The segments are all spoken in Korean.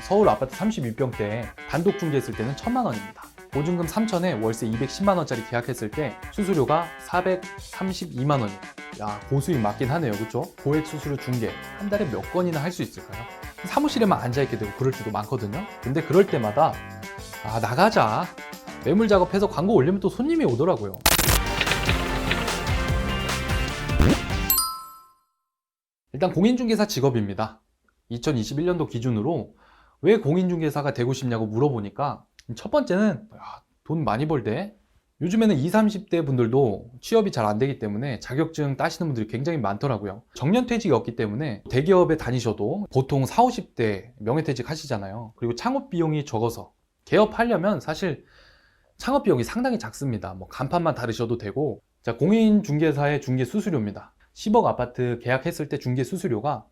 서울 아파트 32평대 단독 중개했을 때는 1,000만 원입니다. 보증금 3천에 월세 210만 원짜리 계약했을 때 수수료가 432만 원이에요. 야, 고수익 맞긴 하네요. 그쵸? 고액 수수료 중개 한 달에 몇 건이나 할 수 있을까요? 사무실에만 앉아있게 되고 그럴 때도 많거든요. 근데 그럴 때마다 나가자, 매물 작업해서 광고 올리면 또 손님이 오더라고요. 일단 공인중개사 직업입니다. 2021년도 기준으로 왜 공인중개사가 되고 싶냐고 물어보니까 첫 번째는 돈 많이 벌대. 요즘에는 20, 30대 분들도 취업이 잘 안 되기 때문에 자격증 따시는 분들이 굉장히 많더라고요. 정년퇴직이 없기 때문에 대기업에 다니셔도 보통 40, 50대 명예퇴직 하시잖아요. 그리고 창업 비용이 적어서 개업하려면 사실 창업 비용이 상당히 작습니다. 뭐 간판만 다르셔도 되고. 자, 공인중개사의 중개 수수료입니다. 10억 아파트 계약했을 때 중개 수수료가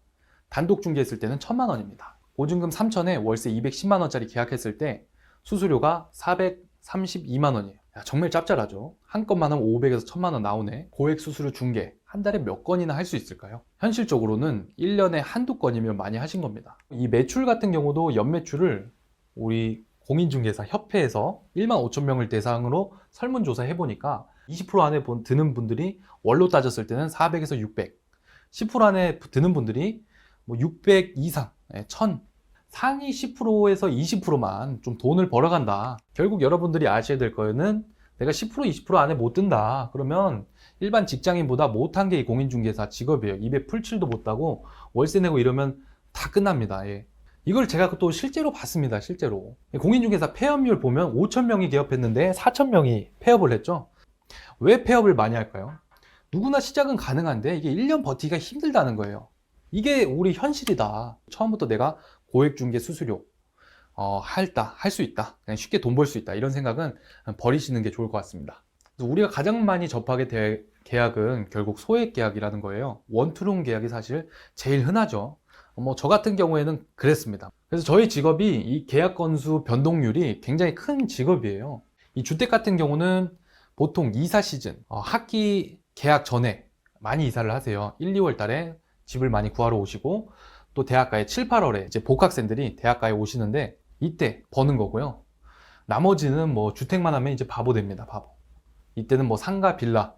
단독 중개했을 때는 1,000만 원입니다. 보증금 3천에 월세 210만 원짜리 계약했을 때 수수료가 432만 원이에요. 야, 정말 짭짤하죠. 한 건만 하면 500에서 1,000만 원 나오네. 고액 수수료 중개 한 달에 몇 건이나 할 수 있을까요? 현실적으로는 1년에 한두 건이면 많이 하신 겁니다. 이 매출 같은 경우도 연매출을 우리 공인중개사 협회에서 1만 5천 명을 대상으로 설문조사 해보니까 20% 안에 드는 분들이 월로 따졌을 때는 400에서 600, 10% 안에 드는 분들이 뭐 600 이상, 1000, 상위 10%에서 20%만 좀 돈을 벌어간다. 결국 여러분들이 아셔야 될 거는 내가 10%, 20% 안에 못 든다. 그러면 일반 직장인보다 못한 게 이 공인중개사 직업이에요. 입에 풀칠도 못하고 월세 내고 이러면 다 끝납니다. 예. 이걸 제가 또 실제로 봤습니다. 실제로. 공인중개사 폐업률 보면 5,000명이 개업했는데 4,000명이 폐업을 했죠. 왜 폐업을 많이 할까요? 누구나 시작은 가능한데 이게 1년 버티기가 힘들다는 거예요. 이게 우리 현실이다. 처음부터 내가 고액중개 수수료 할 수 있다. 그냥 쉽게 돈 벌 수 있다. 이런 생각은 버리시는 게 좋을 것 같습니다. 우리가 가장 많이 접하게 될 계약은 결국 소액 계약이라는 거예요. 원투룸 계약이 사실 제일 흔하죠. 저 같은 경우에는 그랬습니다. 그래서 저희 직업이 이 계약 건수 변동률이 굉장히 큰 직업이에요. 이 주택 같은 경우는 보통 이사 시즌, 학기 계약 전에 많이 이사를 하세요. 1, 2월 달에 집을 많이 구하러 오시고 또 대학가에 7, 8월에 이제 복학생들이 대학가에 오시는데 이때 버는 거고요. 나머지는 뭐 주택만 하면 이제 바보 됩니다. 바보. 이때는 뭐 상가 빌라,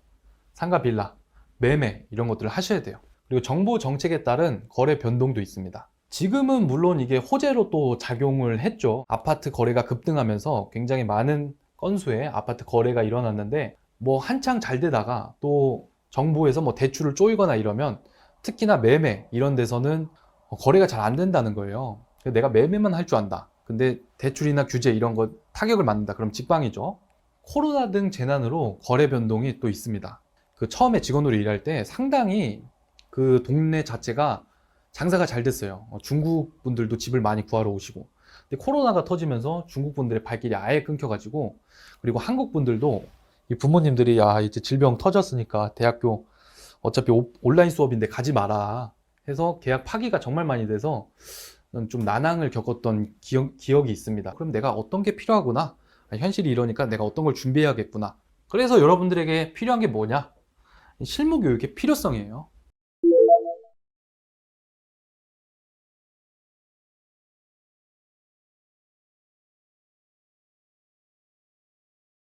매매 이런 것들을 하셔야 돼요. 그리고 정부 정책에 따른 거래 변동도 있습니다. 지금은 물론 이게 호재로 또 작용을 했죠. 아파트 거래가 급등하면서 굉장히 많은 건수의 아파트 거래가 일어났는데 뭐 한창 잘 되다가 또 정부에서 뭐 대출을 쪼이거나 이러면 특히나 매매 이런 데서는 거래가 잘 안 된다는 거예요. 내가 매매만 할 줄 안다. 근데 대출이나 규제 이런 거 타격을 맞는다. 그럼 직방이죠. 코로나 등 재난으로 거래 변동이 또 있습니다. 그 처음에 직원으로 일할 때 상당히 그 동네 자체가 장사가 잘 됐어요. 중국 분들도 집을 많이 구하러 오시고. 근데 코로나가 터지면서 중국 분들의 발길이 아예 끊겨가지고, 그리고 한국 분들도 이 부모님들이 이제 질병 터졌으니까 대학교 어차피 온라인 수업인데 가지 마라 해서 계약 파기가 정말 많이 돼서 좀 난항을 겪었던 기억이 있습니다. 그럼 내가 어떤 게 필요하구나. 현실이 이러니까 내가 어떤 걸 준비해야겠구나. 그래서 여러분들에게 필요한 게 뭐냐? 실무 교육의 필요성이에요.